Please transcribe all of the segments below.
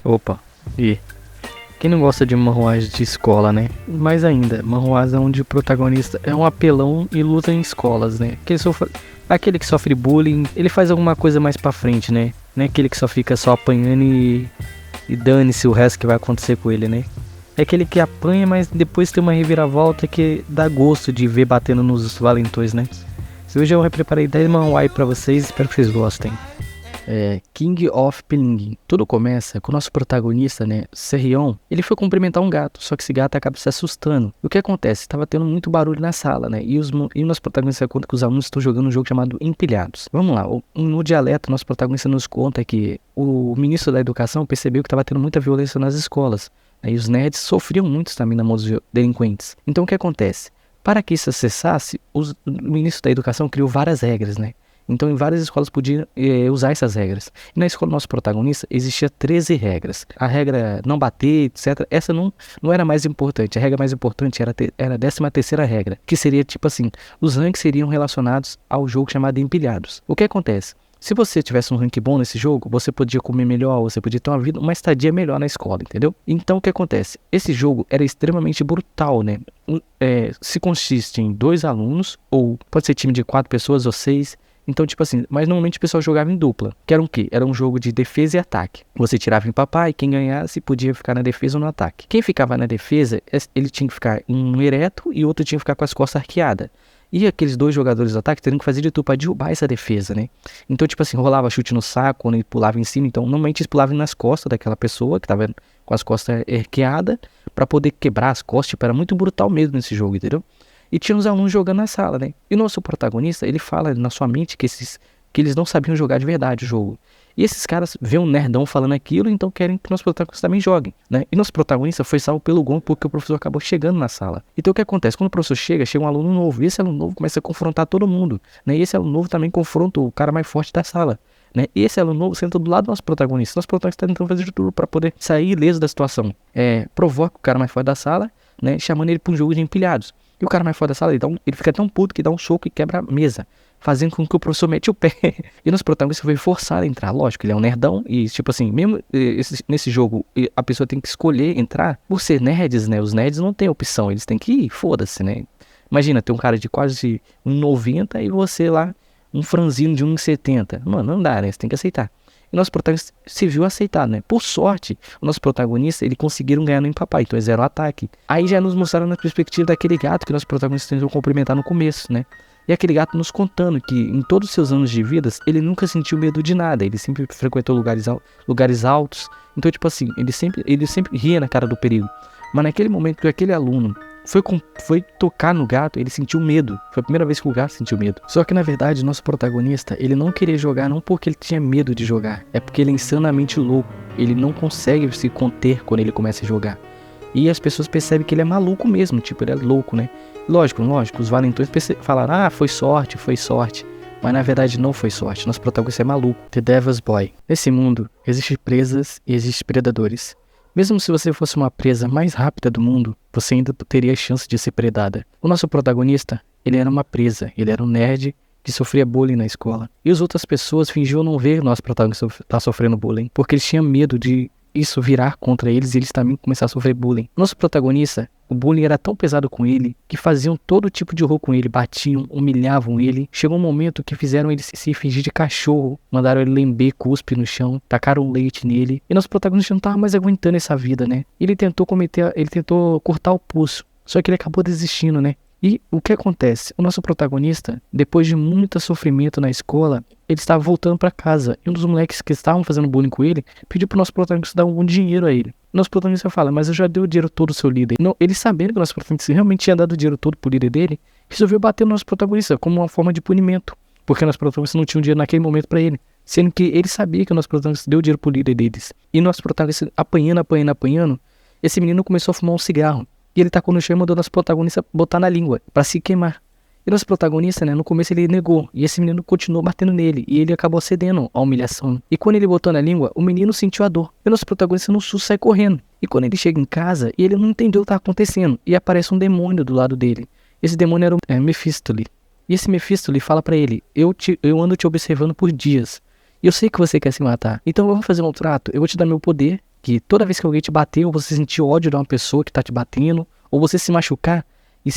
Opa, e quem não gosta de manhwas de escola, né? Mais ainda, manhwas onde o protagonista é um apelão e luta em escolas, né? Aquele que sofre bullying, ele faz alguma coisa mais pra frente, né? Não é aquele que só fica só apanhando e dane-se o resto que vai acontecer com ele, né? É aquele que apanha, mas depois tem uma reviravolta que dá gosto de ver batendo nos valentões, né? Hoje eu preparei 10 manhwas pra vocês, espero que vocês gostem. King of Peling. Tudo começa com o nosso protagonista, né, Serion. Ele foi cumprimentar um gato, só que esse gato acaba se assustando. O que acontece? Tava tendo muito barulho na sala, né, e o nosso protagonista conta que os alunos estão jogando um jogo chamado Empilhados. Vamos lá, no dialeto, nosso protagonista nos conta que o ministro da Educação percebeu que estava tendo muita violência nas escolas. Aí os nerds sofriam muito também na mão dos delinquentes. Então o que acontece? Para que isso cessasse, o ministro da Educação criou várias regras, né? Então, em várias escolas podia usar essas regras. E na escola do nosso protagonista, existia 13 regras. A regra não bater, etc. Essa não era mais importante. A regra mais importante era a 13ª regra, que seria tipo assim, os ranks seriam relacionados ao jogo chamado Empilhados. O que acontece? Se você tivesse um rank bom nesse jogo, você podia comer melhor, você podia ter uma estadia melhor na escola, entendeu? Então, o que acontece? Esse jogo era extremamente brutal, né? Se consiste em 2 alunos, ou pode ser time de 4 pessoas ou 6. Então, tipo assim, mas normalmente o pessoal jogava em dupla. Que era um quê? Era um jogo de defesa e ataque. Você tirava em papai e quem ganhasse podia ficar na defesa ou no ataque. Quem ficava na defesa, ele tinha que ficar um ereto e o outro tinha que ficar com as costas arqueadas. E aqueles 2 jogadores do ataque teriam que fazer de tudo pra derrubar essa defesa, né? Então, tipo assim, rolava chute no saco, quando ele pulava em cima. Então, normalmente eles pulavam nas costas daquela pessoa que tava com as costas arqueadas pra poder quebrar as costas. Tipo, era muito brutal mesmo nesse jogo, entendeu? E tinha uns alunos jogando na sala, né? E o nosso protagonista, ele fala na sua mente que eles não sabiam jogar de verdade o jogo. E esses caras vêem um nerdão falando aquilo, então querem que o nosso protagonista também jogue, né? E nosso protagonista foi salvo pelo Gon porque o professor acabou chegando na sala. Então o que acontece? Quando o professor chega um aluno novo. E esse aluno novo começa a confrontar todo mundo, né? E esse aluno novo também confronta o cara mais forte da sala, né? E esse aluno novo senta do lado do nosso protagonista. Nosso protagonista está tentando fazer de tudo para poder sair ileso da situação. Provoca o cara mais forte da sala, né? Chamando ele para um jogo de empilhados. E o cara mais forte da sala, ele fica tão puto que dá um soco e quebra a mesa, fazendo com que o professor mete o pé. E nosso protagonista foi forçado a entrar. Lógico, ele é um nerdão. E tipo assim, mesmo nesse jogo, a pessoa tem que escolher entrar. Por ser nerds, né? Os nerds não têm opção. Eles têm que ir, foda-se, né? Imagina, ter um cara de quase 1,90 e você lá, um franzino de 1,70. Mano, não dá, né? Você tem que aceitar. E nosso protagonista se viu aceitado, né? Por sorte, o nosso protagonista, ele conseguiram ganhar no empapai, então é 0 ataque. Aí já nos mostraram na perspectiva daquele gato que nosso protagonista tentou cumprimentar no começo, né? E aquele gato nos contando que em todos os seus anos de vida, ele nunca sentiu medo de nada, ele sempre frequentou lugares altos. Então, tipo assim, ele sempre ria na cara do perigo. Mas naquele momento que aquele aluno foi tocar no gato, ele sentiu medo. Foi a primeira vez que o gato sentiu medo. Só que na verdade, nosso protagonista, ele não queria jogar não porque ele tinha medo de jogar. É porque ele é insanamente louco. Ele não consegue se conter quando ele começa a jogar. E as pessoas percebem que ele é maluco mesmo, tipo, ele é louco, né? Lógico, os valentões falaram, foi sorte. Mas na verdade não foi sorte. Nosso protagonista é maluco. The Devil's Boy. Nesse mundo, existem presas e existem predadores. Mesmo se você fosse uma presa mais rápida do mundo, você ainda teria chance de ser predada. O nosso protagonista, ele era uma presa, ele era um nerd que sofria bullying na escola. E as outras pessoas fingiam não ver o nosso protagonista estar sofrendo bullying, porque eles tinham medo de isso virar contra eles e eles também começar a sofrer bullying. Nosso protagonista, o bullying era tão pesado com ele que faziam todo tipo de horror com ele, batiam, humilhavam ele. Chegou um momento que fizeram ele se fingir de cachorro, mandaram ele lamber cuspe no chão, tacaram leite nele. E nosso protagonista não estava mais aguentando essa vida, né? Ele tentou cortar o pulso, só que ele acabou desistindo, né? E o que acontece? O nosso protagonista, depois de muito sofrimento na escola, ele estava voltando para casa. E um dos moleques que estavam fazendo bullying com ele pediu pro nosso protagonista dar algum dinheiro a ele. O nosso protagonista fala, mas eu já dei o dinheiro todo ao seu líder. Não, ele sabendo que o nosso protagonista realmente tinha dado o dinheiro todo pro líder dele, resolveu bater no nosso protagonista como uma forma de punimento. Porque o nosso protagonista não tinha um dinheiro naquele momento para ele. Sendo que ele sabia que o nosso protagonista deu o dinheiro pro líder deles. E o nosso protagonista apanhando, esse menino começou a fumar um cigarro. E ele tacou no chão e mandou nosso protagonista botar na língua, pra se queimar. E nosso protagonista, né, no começo ele negou, e esse menino continuou batendo nele, e ele acabou cedendo à humilhação. E quando ele botou na língua, o menino sentiu a dor. E nosso protagonista no susto sai correndo. E quando ele chega em casa, ele não entendeu o que estava acontecendo, e aparece um demônio do lado dele. Esse demônio era o Mephistophelies. E esse Mephistophelies fala pra ele, eu ando te observando por dias, e eu sei que você quer se matar, então vamos fazer um trato, eu vou te dar meu poder, Que toda vez que alguém te bateu, você sentir ódio de uma pessoa que tá te batendo, ou você se machucar e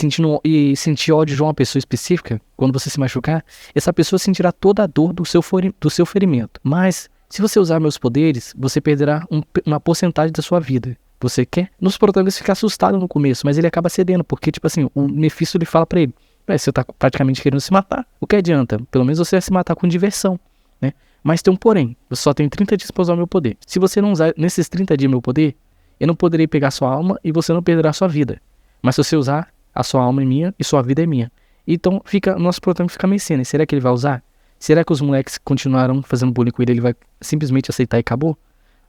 sentir ódio de uma pessoa específica, quando você se machucar, essa pessoa sentirá toda a dor do seu ferimento. Mas, se você usar meus poderes, você perderá uma porcentagem da sua vida. Você quer? Nos protagonistas fica assustado no começo, mas ele acaba cedendo, porque, tipo assim, o Mephisto ele fala pra ele, você tá praticamente querendo se matar. O que adianta? Pelo menos você vai se matar com diversão, né? Mas tem um porém, você só tem 30 dias pra usar o meu poder. Se você não usar nesses 30 dias meu poder, eu não poderei pegar sua alma e você não perderá sua vida. Mas se você usar, a sua alma é minha e sua vida é minha. Então, nosso protagonista fica meio cena. Será que ele vai usar? Será que os moleques continuaram fazendo bullying com ele e ele vai simplesmente aceitar e acabou?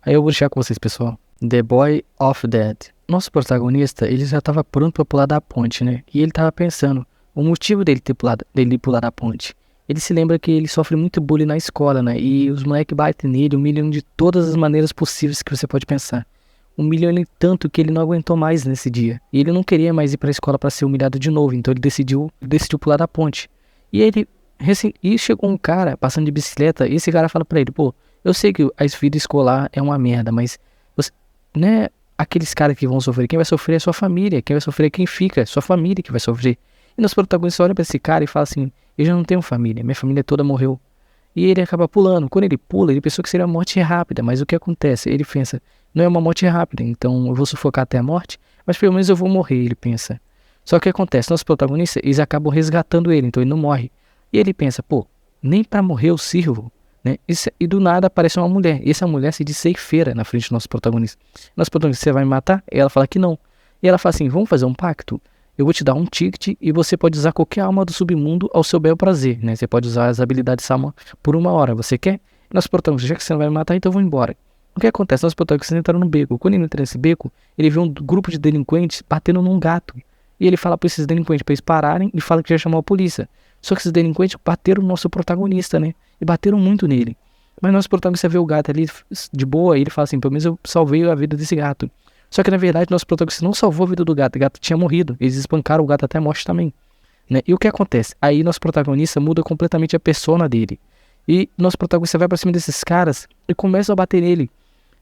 Aí eu vou deixar com vocês, pessoal. The Boy of Dead. Nosso protagonista, ele já estava pronto para pular da ponte, né? E ele estava pensando, o motivo dele pular da ponte. Ele se lembra que ele sofre muito bullying na escola, né? E os moleques batem nele, humilham de todas as maneiras possíveis que você pode pensar. Humilham ele tanto que ele não aguentou mais nesse dia. E ele não queria mais ir para a escola para ser humilhado de novo, então ele decidiu pular da ponte. E chegou um cara passando de bicicleta, e esse cara fala pra ele, pô, eu sei que a vida escolar é uma merda, mas você, né, aqueles caras que vão sofrer, quem vai sofrer é sua família, quem vai sofrer é quem fica, é sua família que vai sofrer. E nosso protagonista olha pra esse cara e fala assim, eu já não tenho família, minha família toda morreu. E ele acaba pulando. Quando ele pula, ele pensou que seria uma morte rápida, mas o que acontece? Ele pensa, não é uma morte rápida, então eu vou sufocar até a morte, mas pelo menos eu vou morrer, ele pensa. Só que o que acontece? Nossos protagonistas, eles acabam resgatando ele, então ele não morre. E ele pensa, pô, nem pra morrer eu sirvo, né? E do nada aparece uma mulher, e essa mulher se diz ceifeira na frente do nosso protagonista. Nosso protagonista, você vai me matar? E ela fala que não. E ela fala assim, vamos fazer um pacto? Eu vou te dar um ticket e você pode usar qualquer alma do submundo ao seu bel prazer, né? Você pode usar as habilidades Salma por 1 hora, você quer? E nosso protagonista, já que você não vai me matar, então eu vou embora. O que acontece? Nosso protagonista entra no beco. Quando ele entra nesse beco, ele vê um grupo de delinquentes batendo num gato. E ele fala para esses delinquentes para eles pararem e fala que já chamou a polícia. Só que esses delinquentes bateram no nosso protagonista, né? E bateram muito nele. Mas nosso protagonista vê o gato ali de boa e ele fala assim, pelo menos eu salvei a vida desse gato. Só que na verdade nosso protagonista não salvou a vida do gato, o gato tinha morrido. Eles espancaram o gato até a morte também, né? E o que acontece? Aí nosso protagonista muda completamente a persona dele. E nosso protagonista vai pra cima desses caras e começa a bater nele,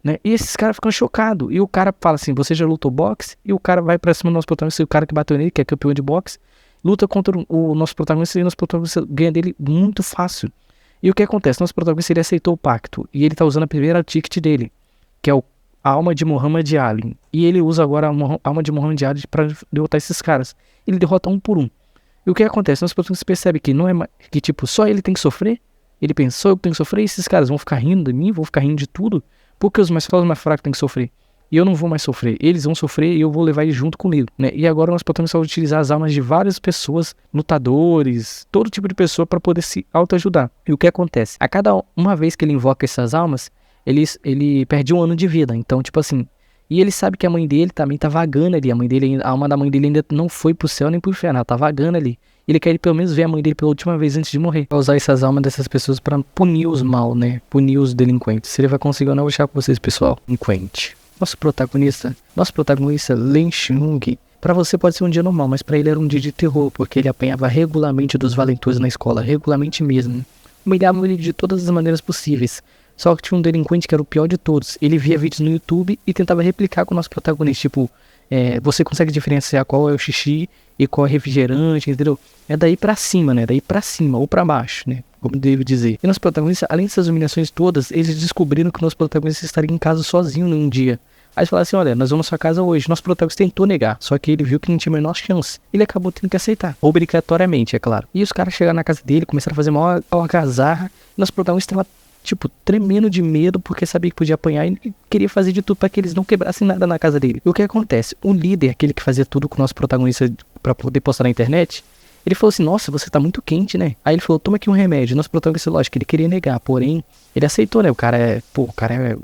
né? E esses caras ficam chocados. E o cara fala assim, você já lutou boxe? E o cara vai pra cima do nosso protagonista, e o cara que bateu nele, que é campeão de boxe, luta contra o nosso protagonista e o nosso protagonista ganha dele muito fácil. E o que acontece? Nosso protagonista ele aceitou o pacto e ele tá usando a primeira ticket dele, que é a alma de Muhammad Ali. E ele usa agora a alma de Muhammad Ali pra derrotar esses caras. Ele derrota um por um. E o que acontece? Nosso protagonista percebe que não é que tipo, só ele tem que sofrer. Ele pensa, só eu que tenho que sofrer e esses caras vão ficar rindo de mim, vão ficar rindo de tudo. Porque os mais fracos têm que sofrer. E eu não vou mais sofrer. Eles vão sofrer e eu vou levar eles junto comigo, né? E agora nós podemos utilizar as almas de várias pessoas, lutadores, todo tipo de pessoa para poder se autoajudar. E o que acontece? A cada uma vez que ele invoca essas almas, ele perde 1 ano de vida. Então, tipo assim... E ele sabe que a mãe dele também tá vagando ali. A alma da mãe dele ainda não foi pro céu nem pro inferno. Ela tá vagando ali. E ele quer pelo menos ver a mãe dele pela última vez antes de morrer. Vai usar essas almas dessas pessoas pra punir os mal, né? Punir os delinquentes. Se ele vai conseguir, eu não vou deixar com vocês, pessoal. Delinquente. Nosso protagonista, Len Chung, pra você pode ser um dia normal, mas pra ele era um dia de terror, porque ele apanhava regularmente dos valentões na escola, regularmente mesmo. Humilhavam ele de todas as maneiras possíveis. Só que tinha um delinquente que era o pior de todos. Ele via vídeos no YouTube e tentava replicar com o nosso protagonista, tipo, você consegue diferenciar qual é o xixi e qual é o refrigerante, entendeu? É daí pra cima, né? Daí pra cima ou pra baixo, né? Como devo dizer. E nosso protagonista, além dessas humilhações todas, eles descobriram que o nosso protagonista estaria em casa sozinho num dia. Aí eles falaram assim, olha, nós vamos à sua casa hoje. Nosso protagonista tentou negar, só que ele viu que não tinha a menor chance. Ele acabou tendo que aceitar, obrigatoriamente, é claro. E os caras chegaram na casa dele, começaram a fazer uma algazarra. E nosso protagonista estava, tipo, tremendo de medo, porque sabia que podia apanhar e queria fazer de tudo para que eles não quebrassem nada na casa dele. E o que acontece? O líder, aquele que fazia tudo com o nosso protagonista para poder postar na internet, ele falou assim, nossa, você tá muito quente, né? Aí ele falou, toma aqui um remédio. Nosso protagonista, lógico, ele queria negar, porém, ele aceitou, né? O cara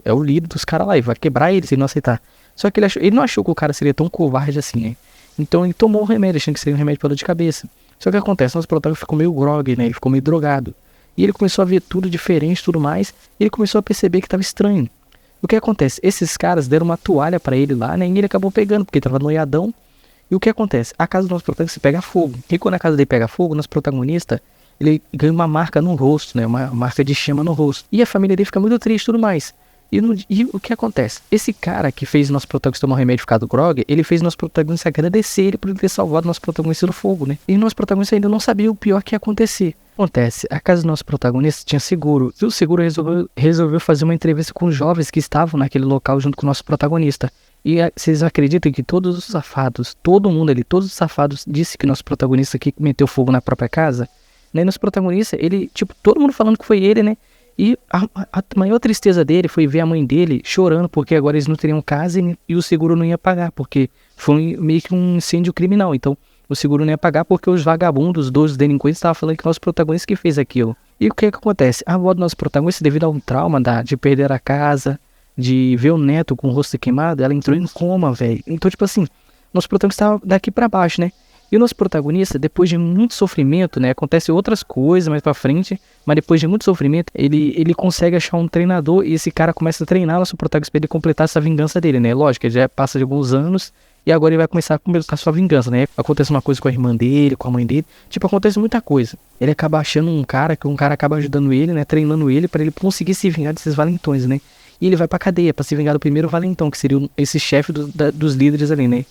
é o líder dos caras lá e vai quebrar ele se ele não aceitar. Só que ele não achou que o cara seria tão covarde assim, né? Então ele tomou o remédio, achando que seria um remédio para dor de cabeça. Só que acontece, nosso protagonista ficou meio grog, né? Ele ficou meio drogado. E ele começou a ver tudo diferente e tudo mais. E ele começou a perceber que tava estranho. O que acontece? Esses caras deram uma toalha pra ele lá, né? E ele acabou pegando, porque ele tava noiadão. E o que acontece? A casa do nosso protagonista pega fogo. E quando a casa dele pega fogo, o nosso protagonista, ele ganha uma marca no rosto, né? Uma marca de chama no rosto. E a família dele fica muito triste e tudo mais. E o que acontece? Esse cara que fez nosso protagonista tomar um remédio e ficar do grog, ele fez nosso protagonista agradecer ele por ele ter salvado nosso protagonista do fogo, né? E nosso protagonista ainda não sabia o pior que ia acontecer. Acontece, a casa do nosso protagonista tinha seguro, e o seguro resolveu fazer uma entrevista com os jovens que estavam naquele local junto com o nosso protagonista. E vocês acreditam que todos os safados, todo mundo ali, todos os safados disse que nosso protagonista aqui meteu fogo na própria casa? Né? Nosso protagonista, ele, tipo, todo mundo falando que foi ele, né? E a maior tristeza dele foi ver a mãe dele chorando porque agora eles não teriam casa e o seguro não ia pagar, porque foi meio que um incêndio criminal. Então o seguro não ia pagar porque os vagabundos, os dois delinquentes, estavam falando que o nosso protagonista que fez aquilo. E o que acontece? A avó do nosso protagonista, devido a um trauma de perder a casa, de ver o neto com o rosto queimado, ela entrou em coma, velho. Então, tipo assim, nosso protagonista estava daqui pra baixo, né? E o nosso protagonista, depois de muito sofrimento, né? Acontece outras coisas mais pra frente, mas depois de muito sofrimento, ele consegue achar um treinador e esse cara começa a treinar o nosso protagonista pra ele completar essa vingança dele, né? Lógico, ele já passa de alguns anos e agora ele vai começar a completar a sua vingança, né? Acontece uma coisa com a irmã dele, com a mãe dele, tipo, acontece muita coisa. Ele acaba achando um cara, que um cara acaba ajudando ele, né? Treinando ele pra ele conseguir se vingar desses valentões, né? E ele vai pra cadeia pra se vingar do primeiro valentão, que seria esse chefe dos líderes ali, né?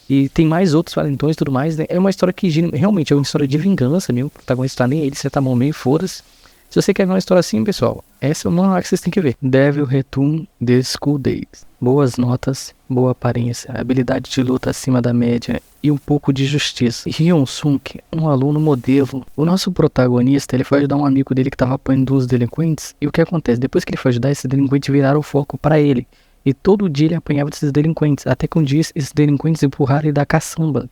E tem mais outros valentões e tudo mais, né? É uma história que realmente é uma história de vingança mesmo. O protagonista tá nem ele, você tá mal meio, foda-se. Se você quer ver uma história assim, pessoal, essa é uma que vocês têm que ver. Devil Return The School Days. Boas notas, boa aparência, habilidade de luta acima da média e um pouco de justiça. Hyun Suk, um aluno modelo. O nosso protagonista, ele foi ajudar um amigo dele que tava apanhando dos delinquentes. E o que acontece? Depois que ele foi ajudar, esses delinquentes viraram o foco pra ele. E todo dia ele apanhava desses delinquentes. Até que um dia esses delinquentes empurraram ele da caçamba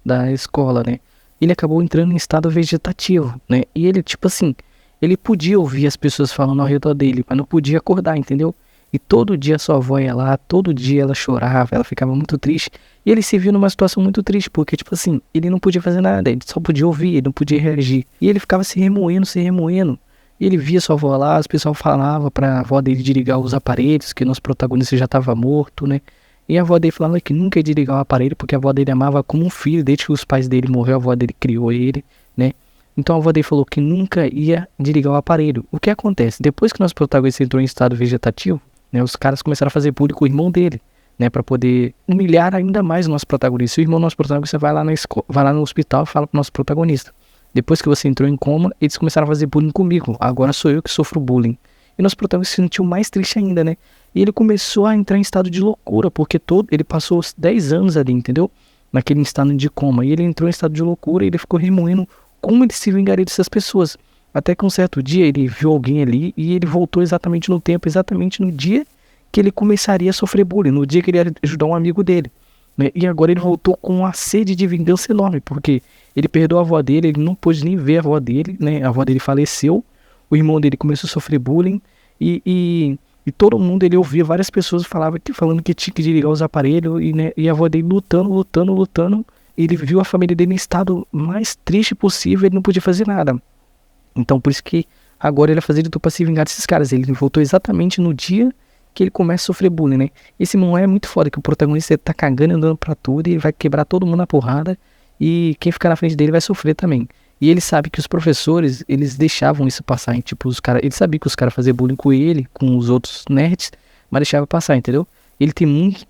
da escola, né? Ele acabou entrando em estado vegetativo, né? E ele, tipo assim, ele podia ouvir as pessoas falando ao redor dele, mas não podia acordar, entendeu? E todo dia sua avó ia lá, todo dia ela chorava, ela ficava muito triste. E ele se viu numa situação muito triste, porque, tipo assim, ele não podia fazer nada, ele só podia ouvir, ele não podia reagir. E ele ficava se remoendo, se remoendo. E ele via sua avó lá, os pessoal falava pra avó dele desligar os aparelhos, que nosso protagonista já estava morto, né? E a avó dele falava que nunca ia desligar o aparelho, porque a avó dele amava como um filho, desde que os pais dele morreram, a avó dele criou ele, né? Então a avó dele falou que nunca ia desligar o aparelho. O que acontece? Depois que nosso protagonista entrou em estado vegetativo, né, os caras começaram a fazer bullying com o irmão dele, né? Pra poder humilhar ainda mais o nosso protagonista. O irmão do nosso protagonista vai lá vai lá no hospital e fala pro nosso protagonista: depois que você entrou em coma, eles começaram a fazer bullying comigo. Agora sou eu que sofro bullying. E nosso protagonista se sentiu mais triste ainda, né? E ele começou a entrar em estado de loucura, porque ele passou 10 anos ali, entendeu? Naquele estado de coma. E ele entrou em estado de loucura e ele ficou remoendo como ele se vingaria dessas pessoas. Até que um certo dia ele viu alguém ali e ele voltou exatamente no tempo, exatamente no dia que ele começaria a sofrer bullying, no dia que ele ia ajudar um amigo dele, né? E agora ele voltou com uma sede de vingança enorme, porque ele perdeu a avó dele, ele não pôde nem ver a avó dele, né? A avó dele faleceu, o irmão dele começou a sofrer bullying e todo mundo, ele ouvia várias pessoas falando que tinha que desligar os aparelhos e a avó dele lutando. Ele viu a família dele em estado mais triste possível, ele não podia fazer nada. Então por isso que agora ele vai fazer de tudo pra se vingar desses caras. Ele voltou exatamente no dia que ele começa a sofrer bullying, né? Esse mangá é muito foda, que o protagonista tá cagando e andando pra tudo e ele vai quebrar todo mundo na porrada. E quem ficar na frente dele vai sofrer também. E ele sabe que os professores, eles deixavam isso passar, hein? Tipo, ele sabia que os caras faziam bullying com ele, com os outros nerds, mas deixava passar, entendeu? Ele tem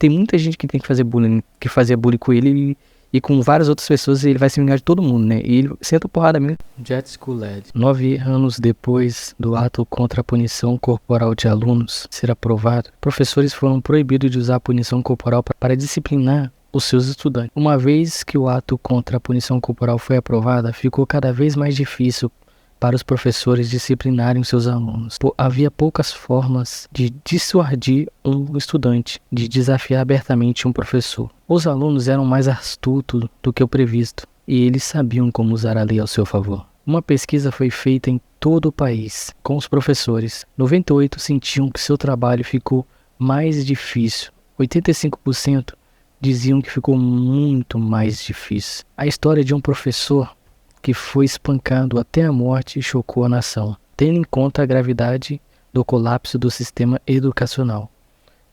muita gente que tem que fazer bullying, que fazia bullying com ele e com várias outras pessoas, ele vai se vingar de todo mundo, né? E ele senta porrada mesmo. Jet School Led. 9 anos depois do ato contra a punição corporal de alunos ser aprovado, professores foram proibidos de usar a punição corporal para disciplinar os seus estudantes. Uma vez que o ato contra a punição corporal foi aprovada, ficou cada vez mais difícil para os professores disciplinarem os seus alunos. Havia poucas formas de dissuadir um estudante, de desafiar abertamente um professor. Os alunos eram mais astutos do que o previsto, e eles sabiam como usar a lei ao seu favor. Uma pesquisa foi feita em todo o país, com os professores. 98% sentiam que seu trabalho ficou mais difícil. 85% diziam que ficou muito mais difícil. A história de um professor que foi espancado até a morte chocou a nação, tendo em conta a gravidade do colapso do sistema educacional.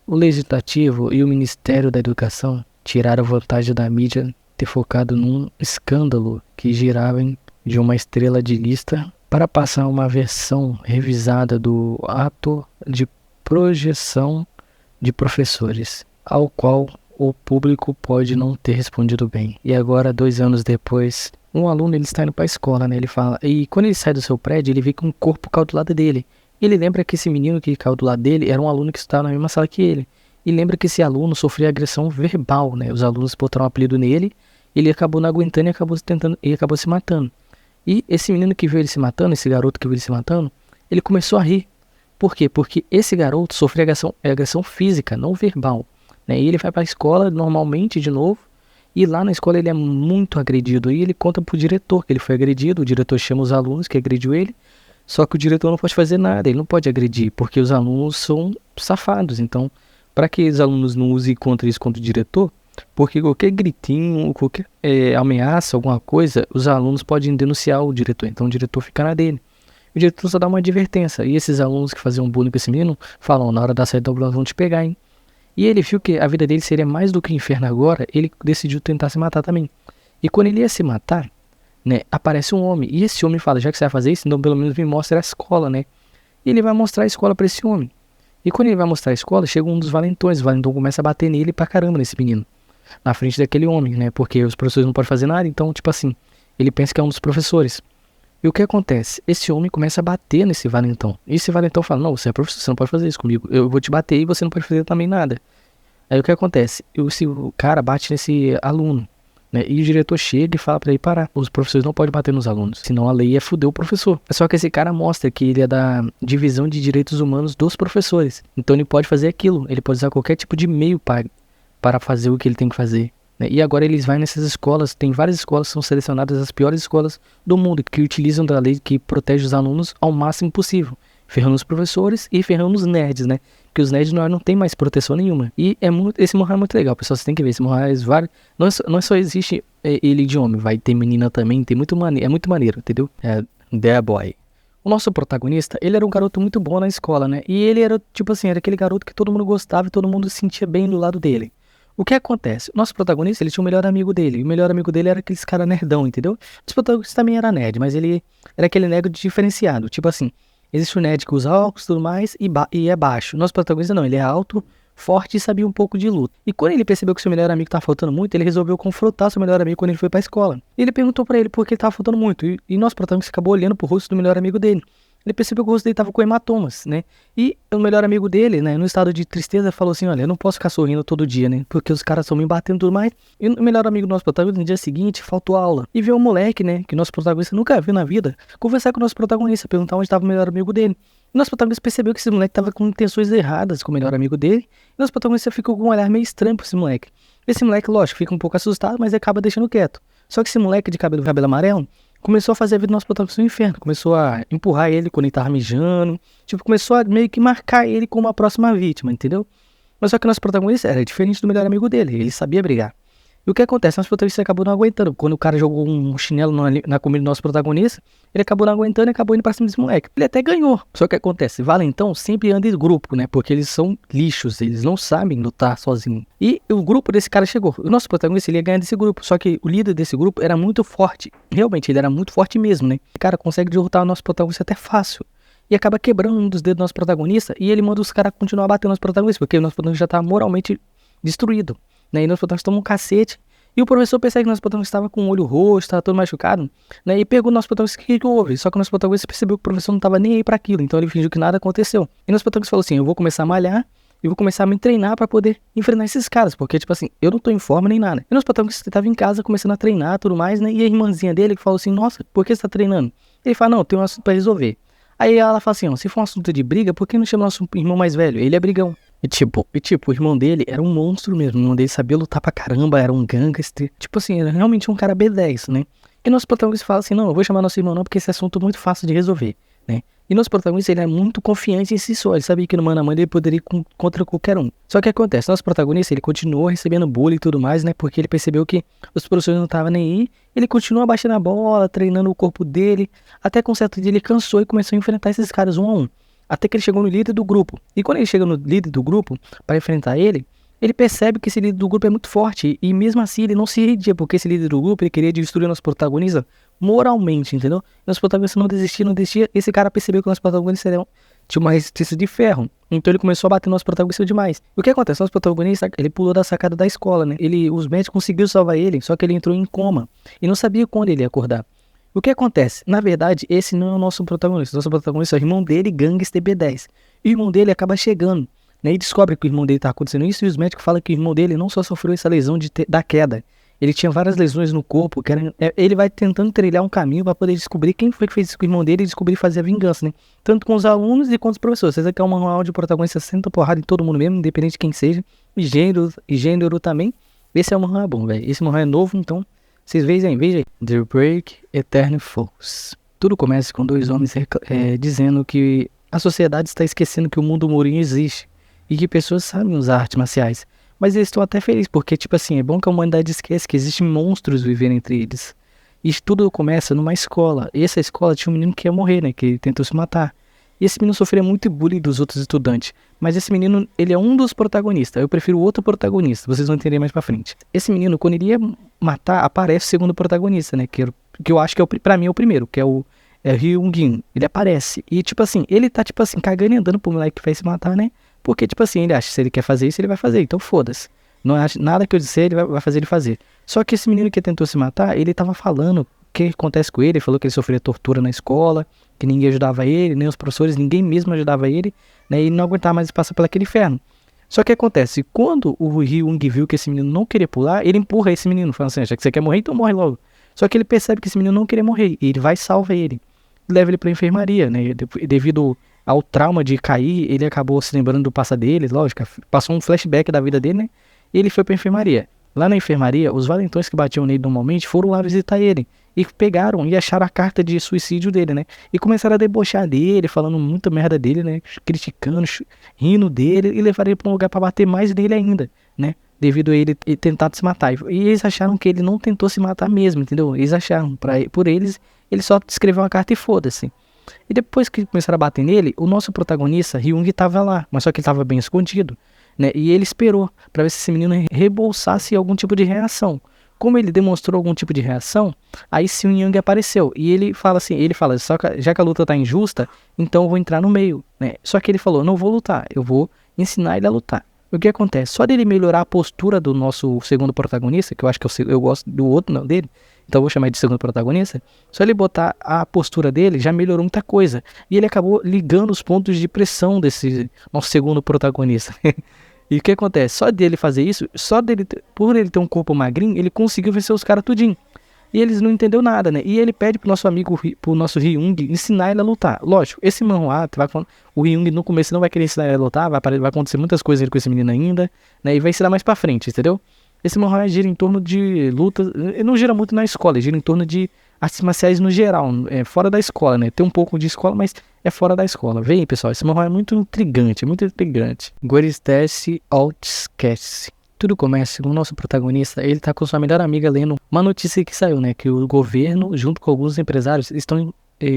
O Legislativo e o Ministério da Educação tiraram vantagem da mídia ter focado num escândalo que girava de uma estrela de lista para passar uma versão revisada do ato de projeção de professores, ao qual o público pode não ter respondido bem. E agora, 2 anos depois, um aluno ele está indo para a escola, né? Ele fala, e quando ele sai do seu prédio, ele vê que um corpo caiu do lado dele. Ele lembra que esse menino que caiu do lado dele era um aluno que estava na mesma sala que ele. E lembra que esse aluno sofreu agressão verbal, né? Os alunos botaram um apelido nele, ele acabou não aguentando e acabou se matando. E esse menino que viu ele se matando, esse garoto que viu ele se matando, ele começou a rir. Por quê? Porque esse garoto sofreu agressão física, não verbal, né? E ele vai para a escola normalmente de novo, e lá na escola ele é muito agredido. E ele conta pro diretor que ele foi agredido, o diretor chama os alunos que agrediu ele, só que o diretor não pode fazer nada, ele não pode agredir, porque os alunos são safados. Então, para que os alunos não usem contra isso contra o diretor, porque qualquer gritinho, qualquer ameaça, alguma coisa, os alunos podem denunciar o diretor, então o diretor fica na dele. O diretor só dá uma advertência, e esses alunos que faziam bullying com esse menino falam, na hora da saída nós vamos te pegar, hein? E ele viu que a vida dele seria mais do que inferno agora, ele decidiu tentar se matar também. E quando ele ia se matar, né, aparece um homem, e esse homem fala, já que você vai fazer isso, então pelo menos me mostra a escola, né? E ele vai mostrar a escola para esse homem. E quando ele vai mostrar a escola, chega um dos valentões, o valentão começa a bater nele pra caramba nesse menino, na frente daquele homem, né? Porque os professores não podem fazer nada, então, tipo assim, ele pensa que é um dos professores. E o que acontece? Esse homem começa a bater nesse valentão. E esse valentão fala, não, você é professor, você não pode fazer isso comigo. Eu vou te bater e você não pode fazer também nada. Aí o que acontece? O cara bate nesse aluno, né? E o diretor chega e fala pra ele parar. Os professores não podem bater nos alunos, senão a lei ia foder o professor. Só que esse cara mostra que ele é da divisão de direitos humanos dos professores. Então ele pode fazer aquilo, ele pode usar qualquer tipo de meio para fazer o que ele tem que fazer. E agora eles vão nessas escolas, tem várias escolas que são selecionadas as piores escolas do mundo, que utilizam da lei que protege os alunos ao máximo possível, ferrando os professores e ferrando os nerds, né? Porque os nerds não tem mais proteção nenhuma. E esse Mohra é muito legal, pessoal, você tem que ver, esse Mohra não só existe ele de homem, vai ter menina também, tem é muito maneiro, entendeu? É The Boy. O nosso protagonista, ele era um garoto muito bom na escola, né? E ele era, tipo assim, era aquele garoto que todo mundo gostava e todo mundo se sentia bem do lado dele. O que acontece? O nosso protagonista, ele tinha um melhor amigo dele. E o melhor amigo dele era aqueles cara nerdão, entendeu? O protagonista também era nerd, mas ele era aquele nerd diferenciado. Tipo assim, existe o nerd que usa óculos e tudo mais e é baixo. O nosso protagonista não, ele é alto, forte e sabia um pouco de luta. E quando ele percebeu que seu melhor amigo tava faltando muito, ele resolveu confrontar seu melhor amigo quando ele foi pra escola. E ele perguntou pra ele por que ele tava faltando muito. E nosso protagonista acabou olhando pro rosto do melhor amigo dele. Ele percebeu que o rosto dele tava com hematomas, né? E o melhor amigo dele, né, no estado de tristeza, falou assim, olha, eu não posso ficar sorrindo todo dia, né? Porque os caras estão me batendo e tudo mais. E o melhor amigo do nosso protagonista, no dia seguinte, faltou aula. E viu um moleque, né, que o nosso protagonista nunca viu na vida, conversar com o nosso protagonista, perguntar onde estava o melhor amigo dele. E nosso protagonista percebeu que esse moleque tava com intenções erradas com o melhor amigo dele. E nosso protagonista ficou com um olhar meio estranho pra esse moleque. Esse moleque, lógico, fica um pouco assustado, mas acaba deixando quieto. Só que esse moleque de cabelo amarelo começou a fazer a vida do nosso protagonista no inferno. Começou a empurrar ele quando ele tava mijando. Tipo, começou a meio que marcar ele como a próxima vítima, entendeu? Mas só que o nosso protagonista era diferente do melhor amigo dele. Ele sabia brigar. E o que acontece? Nosso protagonista acabou não aguentando. Quando o cara jogou um chinelo na comida do nosso protagonista, ele acabou não aguentando e acabou indo pra cima desse moleque. Ele até ganhou. Só que acontece? Valentão sempre anda em grupo, né? Porque eles são lixos. Eles não sabem lutar sozinhos. E o grupo desse cara chegou. O nosso protagonista, ele ia ganhar desse grupo. Só que o líder desse grupo era muito forte. Realmente, ele era muito forte mesmo, né? O cara consegue derrotar o nosso protagonista até fácil. E acaba quebrando um dos dedos do nosso protagonista. E ele manda os caras continuar batendo no nosso protagonista. Porque o nosso protagonista já tá moralmente destruído, né? E nosso protagonista toma um cacete. E o professor percebe que o nosso protagonista estava com o olho roxo, estava todo machucado, né? E perguntou ao nosso protagonista o que houve. Só que o nosso protagonista percebeu que o professor não estava nem aí para aquilo. Então ele fingiu que nada aconteceu. E o nosso protagonista falou assim, eu vou começar a malhar e vou começar a me treinar para poder enfrentar esses caras. Porque, tipo assim, eu não tô em forma nem nada. E o nosso protagonista estava em casa começando a treinar e tudo mais, né? E a irmãzinha dele que falou assim, nossa, por que você tá treinando? Ele fala, não, tem um assunto para resolver. Aí ela fala assim, ó, se for um assunto de briga, por que não chama nosso irmão mais velho? Ele é brigão. E tipo, o irmão dele era um monstro mesmo. O irmão dele sabia lutar pra caramba, era um gangster. Tipo assim, era realmente um cara B10, né? E nosso protagonista fala assim, não, eu vou chamar nosso irmão não, porque esse assunto é muito fácil de resolver, né? E nosso protagonista, ele é muito confiante em si só. Ele sabia que no mano a mano ele poderia ir contra qualquer um. Só que acontece, nosso protagonista, ele continuou recebendo bullying e tudo mais, né? Porque ele percebeu que os professores não estavam nem aí. Ele continuou abaixando a bola, treinando o corpo dele. Até com um certo dia ele cansou e começou a enfrentar esses caras um a um. Até que ele chegou no líder do grupo. E quando ele chega no líder do grupo para enfrentar ele, ele percebe que esse líder do grupo é muito forte. E mesmo assim ele não se rendia, porque esse líder do grupo ele queria destruir o nosso protagonista moralmente, entendeu? Nosso protagonista não desistia, não desistia. Esse cara percebeu que o nosso protagonista tinha uma resistência de ferro. Então ele começou a bater no nosso protagonista demais. E o que acontece? Nosso protagonista, ele pulou da sacada da escola, né? Os médicos conseguiram salvar ele, só que ele entrou em coma. E não sabia quando ele ia acordar. O que acontece? Na verdade, esse não é o nosso protagonista. Nosso protagonista é o irmão dele, Gangster B10. E o irmão dele acaba chegando, né? E descobre que o irmão dele tá acontecendo isso. E os médicos falam que o irmão dele não só sofreu essa lesão da queda. Ele tinha várias lesões no corpo. Ele vai tentando trilhar um caminho para poder descobrir quem foi que fez isso com o irmão dele e descobrir fazer a vingança, né? Tanto com os alunos e com os professores. Vocês querem um manual de protagonista, senta porrada em todo mundo mesmo, independente de quem seja. E gênero também. Esse é um manual bom, velho. Esse manual é novo, então vocês vejam aí. The Break Eternal Foes. Tudo começa com dois homens dizendo que a sociedade está esquecendo que o mundo Murin existe e que pessoas sabem usar artes marciais. Mas eles estão até felizes, porque, tipo assim, é bom que a humanidade esqueça que existem monstros vivendo entre eles. Isso tudo começa numa escola. E essa escola tinha um menino que ia morrer, né? Que tentou se matar. E esse menino sofria muito bullying dos outros estudantes. Mas esse menino, ele é um dos protagonistas. Eu prefiro o outro protagonista. Vocês vão entender mais pra frente. Esse menino, quando ele ia matar, aparece o segundo protagonista, né? Que eu acho que pra mim é o primeiro, que é o Hyun-Gin. Ele aparece. E, tipo assim, ele tá, tipo assim, cagando e andando pro moleque que vai se matar, né? Porque, tipo assim, ele acha que se ele quer fazer isso, ele vai fazer. Então, foda-se. Não acha nada que eu disser, ele vai fazer ele fazer. Só que esse menino que tentou se matar, ele tava falando o que acontece com ele. Ele falou que ele sofria tortura na escola, que ninguém ajudava ele, nem os professores, ninguém mesmo ajudava ele, né? E não aguentava mais passar por aquele inferno. Só que acontece, quando o Hyung viu que esse menino não queria pular, ele empurra esse menino, falando assim, já que você quer morrer, então morre logo. Só que ele percebe que esse menino não queria morrer, e ele vai e salva ele. Leva ele pra enfermaria, né? Devido ao trauma de cair, ele acabou se lembrando do passado dele, lógico, passou um flashback da vida dele, né? E ele foi pra enfermaria. Lá na enfermaria, os valentões que batiam nele normalmente foram lá visitar ele. E pegaram e acharam a carta de suicídio dele, né? E começaram a debochar dele, falando muita merda dele, né? Criticando, rindo dele e levaram ele pra um lugar pra bater mais nele ainda, né? Devido a ele ter tentado se matar. E eles acharam que ele não tentou se matar mesmo, entendeu? Eles acharam, por eles, ele só escreveu uma carta e foda-se. E depois que começaram a bater nele, o nosso protagonista, Hyung, estava lá, mas só que ele estava bem escondido, né? E ele esperou para ver se esse menino rebolsasse algum tipo de reação. Como ele demonstrou algum tipo de reação, aí sim o Hyung apareceu. E ele fala assim, só que, já que a luta tá injusta, então eu vou entrar no meio, né? Só que ele falou, não vou lutar, eu vou ensinar ele a lutar. O que acontece? Só dele melhorar a postura do nosso segundo protagonista, que eu acho que eu gosto do outro, não dele, então eu vou chamar de segundo protagonista, só ele botar a postura dele já melhorou muita coisa. E ele acabou ligando os pontos de pressão desse nosso segundo protagonista. E o que acontece? Só dele fazer isso, por ele ter um corpo magrinho, ele conseguiu vencer os caras tudinho. E eles não entenderam nada, né? E ele pede pro nosso amigo, pro nosso Hyung, ensinar ele a lutar. Lógico, esse manhwa, o Hyung no começo não vai querer ensinar ele a lutar, vai acontecer muitas coisas com esse menino ainda, né? E vai ensinar mais pra frente, entendeu? Esse manhwa gira em torno de lutas, ele não gira muito na escola, ele gira em torno de artes marciais no geral, fora da escola, né? Tem um pouco de escola, mas é fora da escola. Vem, pessoal, esse manhwa é muito intrigante, muito intrigante. Goristesse Outcast. Tudo começa com o nosso protagonista, ele tá com sua melhor amiga lendo uma notícia que saiu, né? Que o governo, junto com alguns empresários, estão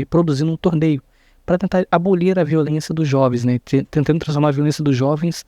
produzindo um torneio para tentar abolir a violência dos jovens, né? Tentando transformar a violência dos jovens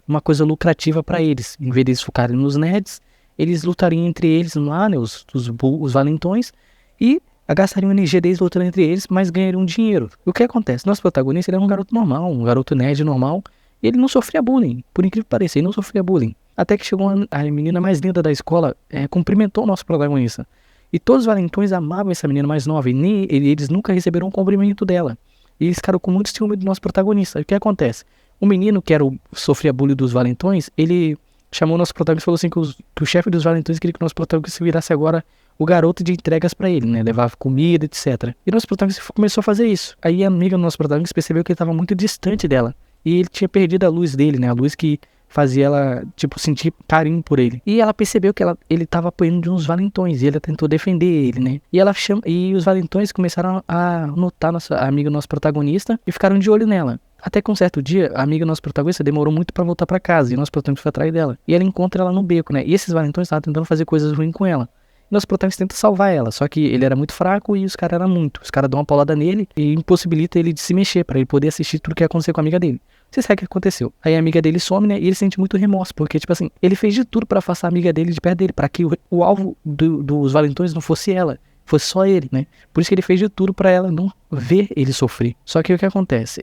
numa coisa lucrativa para eles. Em vez de eles focarem nos nerds, eles lutariam entre eles lá, né? Os valentões, e gastariam a energia deles lutando entre eles, mas ganhariam dinheiro. E o que acontece? Nosso protagonista, ele era um garoto normal, um garoto nerd normal, e ele não sofria bullying, por incrível que pareça, ele não sofria bullying. Até que chegou a menina mais linda da escola, cumprimentou o nosso protagonista. E todos os valentões amavam essa menina mais nova, e eles nunca receberam um cumprimento dela. E eles ficaram com muito ciúme do nosso protagonista. E o que acontece? O menino que sofria bullying dos valentões, ele chamou o nosso protagonista e falou assim que o chefe dos valentões queria que o nosso protagonista virasse agora o garoto de entregas pra ele, né? Levava comida, etc. E o nosso protagonista começou a fazer isso. Aí a amiga do nosso protagonista percebeu que ele estava muito distante dela. E ele tinha perdido a luz dele, né? A luz que fazia ela, tipo, sentir carinho por ele. E ela percebeu que ele tava apanhando de uns valentões, e ela tentou defender ele, né? E os valentões começaram a notar a amiga do nosso protagonista e ficaram de olho nela. Até que um certo dia, a amiga do nosso protagonista demorou muito pra voltar pra casa, e o nosso protagonista foi atrás dela. E ela encontra ela no beco, né? E esses valentões estavam tentando fazer coisas ruins com ela. E nosso protagonista tenta salvar ela, só que ele era muito fraco e os caras eram muito. Os caras dão uma paulada nele e impossibilita ele de se mexer, pra ele poder assistir tudo que ia acontecer com a amiga dele. Você sabe o que aconteceu? Aí a amiga dele some, né? E ele sente muito remorso, porque, tipo assim, ele fez de tudo pra afastar a amiga dele de perto dele, pra que o alvo dos valentões não fosse ela. fosse só ele, né? Por isso que ele fez de tudo pra ela não ver ele sofrer. Só que o que acontece?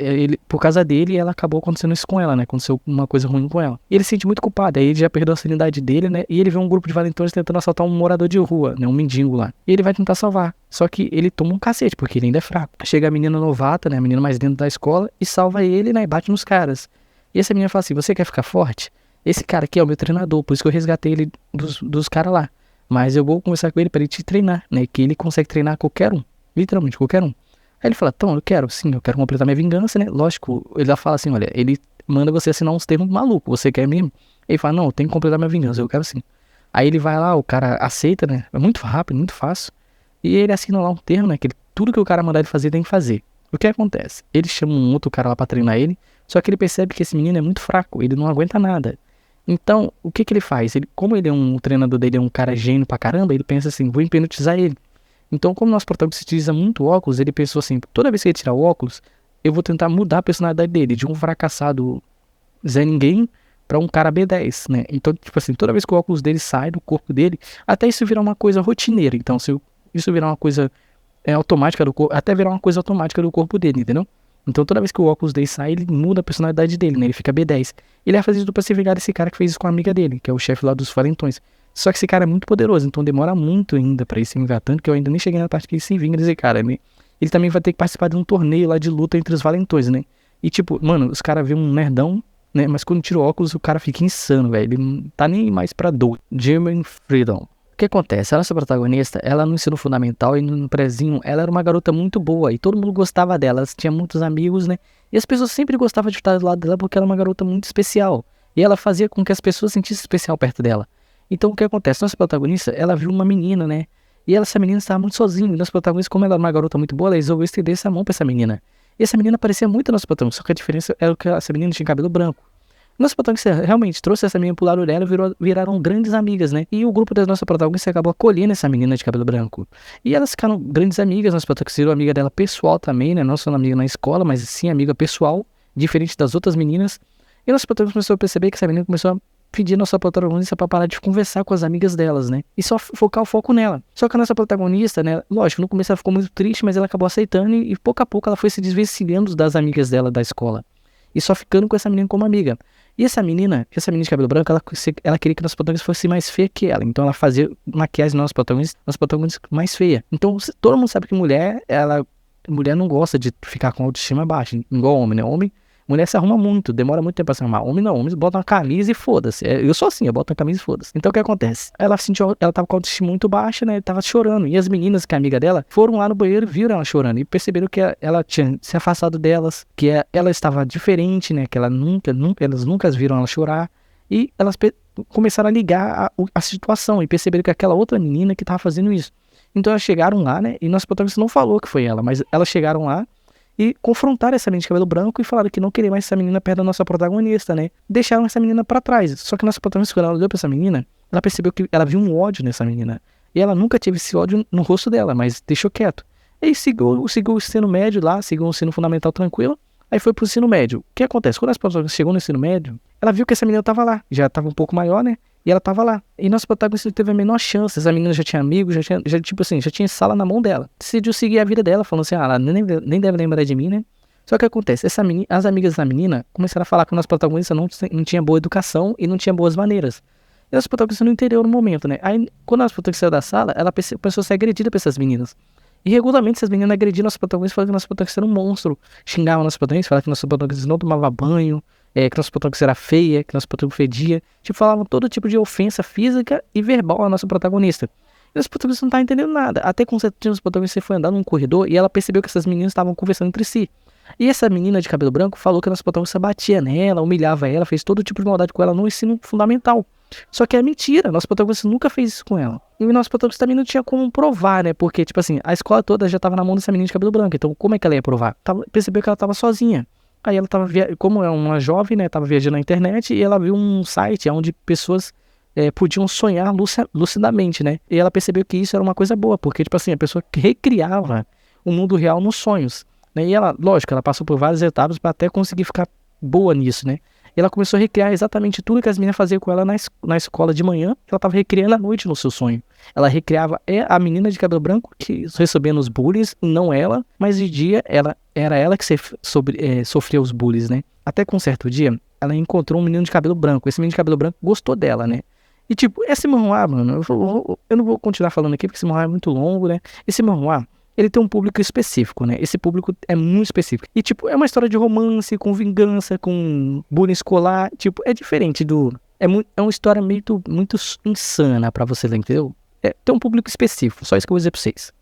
Por causa dele, ela acabou acontecendo isso com ela, né? Aconteceu uma coisa ruim com ela. E ele se sente muito culpado, aí ele já perdeu a sanidade dele, né? E ele vê um grupo de valentões tentando assaltar um morador de rua, né? Um mendigo lá. E ele vai tentar salvar. Só que ele toma um cacete, porque ele ainda é fraco. Chega a menina novata, né? A menina mais dentro da escola, e salva ele, né? E bate nos caras. E essa menina fala assim, você quer ficar forte? Esse cara aqui é o meu treinador, por isso que eu resgatei ele dos caras lá. Mas eu vou conversar com ele para ele te treinar, né? Que ele consegue treinar qualquer um. Literalmente, qualquer um. Aí ele fala, então, eu quero completar minha vingança, né? Lógico, ele já fala assim, olha, ele manda você assinar uns termos malucos, você quer mesmo? Ele fala, não, eu tenho que completar minha vingança, eu quero sim. Aí ele vai lá, o cara aceita, né? É muito rápido, muito fácil. E ele assina lá um termo, né? Que tudo que o cara mandar ele fazer, tem que fazer. O que acontece? Ele chama um outro cara lá pra treinar ele, só que ele percebe que esse menino é muito fraco, ele não aguenta nada. Então, o que ele faz? Como o treinador dele é um cara gênio pra caramba, ele pensa assim, vou hipnotizar ele. Então, como nosso protagonista utiliza muito óculos, ele pensou assim, toda vez que ele tirar o óculos, eu vou tentar mudar a personalidade dele, de um fracassado Zé Ninguém pra um cara B10, né? Então, tipo assim, toda vez que o óculos dele sai do corpo dele, até isso virar uma coisa rotineira. Então, se isso virar uma coisa automática do corpo, até virar uma coisa automática do corpo dele, entendeu? Então toda vez que o óculos dele sai, ele muda a personalidade dele, né? Ele fica B10. Ele vai fazer tudo pra se vingar desse cara que fez isso com a amiga dele, que é o chefe lá dos valentões. Só que esse cara é muito poderoso, então demora muito ainda pra ele se vingar, tanto que eu ainda nem cheguei na parte que ele se vinga desse cara, né? Ele também vai ter que participar de um torneio lá de luta entre os valentões, né? E tipo, mano, os caras vêem um nerdão, né? Mas quando tira o óculos, o cara fica insano, velho. Ele não tá nem mais pra dor. Jermaine Freedom. O que acontece? A nossa protagonista, ela no ensino fundamental e no prezinho, ela era uma garota muito boa e todo mundo gostava dela, ela tinha muitos amigos, né? E as pessoas sempre gostavam de estar do lado dela porque ela é uma garota muito especial. E ela fazia com que as pessoas sentissem especial perto dela. Então o que acontece? Nossa protagonista, ela viu uma menina, né? E essa menina estava muito sozinha. E nossa protagonista, como ela era uma garota muito boa, ela resolveu estender essa mão pra essa menina. E essa menina parecia muito a nossa protagonista, só que a diferença era que essa menina tinha cabelo branco. Nossa protagonista realmente trouxe essa menina pro lado dela e viraram grandes amigas, né? E o grupo da nossa protagonista acabou acolhendo essa menina de cabelo branco. E elas ficaram grandes amigas, nossa protagonista virou amiga dela pessoal também, né? Não só amiga na escola, mas sim amiga pessoal, diferente das outras meninas. E nossa protagonista começou a perceber que essa menina começou a pedir nossa protagonista pra parar de conversar com as amigas delas, né? E só focar o foco nela. Só que a nossa protagonista, né? Lógico, no começo ela ficou muito triste, mas ela acabou aceitando e pouco a pouco ela foi se desvencilhando das amigas dela da escola. E só ficando com essa menina como amiga. E essa menina de cabelo branco, ela queria que nossa protagonista fosse mais feia que ela. Então ela fazia maquiagem nossa protagonista mais feia. Então todo mundo sabe que mulher não gosta de ficar com autoestima baixa, igual homem, né? Mulher se arruma muito, demora muito tempo pra se arrumar. Homem não, homens botam uma camisa e foda-se. Eu sou assim, eu boto uma camisa e foda-se. Então o que acontece? Ela tava com a autoestima muito baixa, né? Tava chorando. E as meninas, que é amiga dela, foram lá no banheiro, viram ela chorando e perceberam que ela tinha se afastado delas, que ela estava diferente, né? Que elas nunca viram ela chorar. E elas começaram a ligar a situação e perceberam que aquela outra menina que tava fazendo isso. Então elas chegaram lá, né? E nosso protagonista não falou que foi ela, mas elas chegaram lá e confrontaram essa menina de cabelo branco e falaram que não queria mais essa menina perto da nossa protagonista, né? Deixaram essa menina pra trás. Só que nossa protagonista, quando ela olhou pra essa menina, ela percebeu que ela viu um ódio nessa menina. E ela nunca teve esse ódio no rosto dela, mas deixou quieto. E seguiu o ensino médio lá, seguiu o ensino fundamental tranquilo. Aí foi pro ensino médio. O que acontece? Quando a protagonista chegou no ensino médio, ela viu que essa menina tava lá. Já tava um pouco maior, né? E ela tava lá. E nosso protagonista teve a menor chance. Essa menina já tinha amigos, já tinha sala na mão dela. Decidiu seguir a vida dela, falando assim, ela nem deve lembrar de mim, né? Só que acontece, as amigas da menina começaram a falar que o nosso protagonista não tinha boa educação e não tinha boas maneiras. E o nosso protagonista não entendeu no momento, né? Aí, quando a nossa protagonista saiu da sala, ela começou a ser agredida por essas meninas. E regularmente essas meninas agrediam nosso protagonista, falando que nosso protagonista era um monstro. Xingavam nosso protagonista, falavam que nosso protagonista não tomava banho, que nosso protagonista era feia, que nosso protagonista fedia. Tipo, falavam todo tipo de ofensa física e verbal ao nosso protagonista. E nosso protagonista não estava entendendo nada. Até com certeza nosso protagonista foi andar num corredor e ela percebeu que essas meninas estavam conversando entre si. E essa menina de cabelo branco falou que nosso protagonista batia nela, humilhava ela, fez todo tipo de maldade com ela no ensino fundamental. Só que é mentira, nosso protagonista nunca fez isso com ela. E o nosso protagonista também não tinha como provar, né? Porque, tipo assim, a escola toda já tava na mão dessa menina de cabelo branco. Então, como é que ela ia provar? Percebeu que ela tava sozinha. Aí ela tava, como é uma jovem, né? Tava viajando na internet e ela viu um site onde pessoas podiam sonhar lucidamente, né? E ela percebeu que isso era uma coisa boa, porque, tipo assim, a pessoa recriava o mundo real nos sonhos, né? E ela, lógico, ela passou por várias etapas para até conseguir ficar boa nisso, né? E ela começou a recriar exatamente tudo que as meninas faziam com ela na escola de manhã, que ela tava recriando à noite no seu sonho. Ela recriava a menina de cabelo branco que recebendo os bullies, não ela, mas de dia era ela que sofria os bullies, né? Até que um certo dia, ela encontrou um menino de cabelo branco. Esse menino de cabelo branco gostou dela, né? E tipo, esse manhwa, mano, eu não vou continuar falando aqui porque esse manhwa é muito longo, né? Esse manhwa, ele tem um público específico, né? Esse público é muito específico. E tipo, é uma história de romance, com vingança, com bullying escolar. Tipo, é diferente do... É uma história muito insana pra você ler, entendeu? Tem um público específico, só isso que eu vou dizer pra vocês.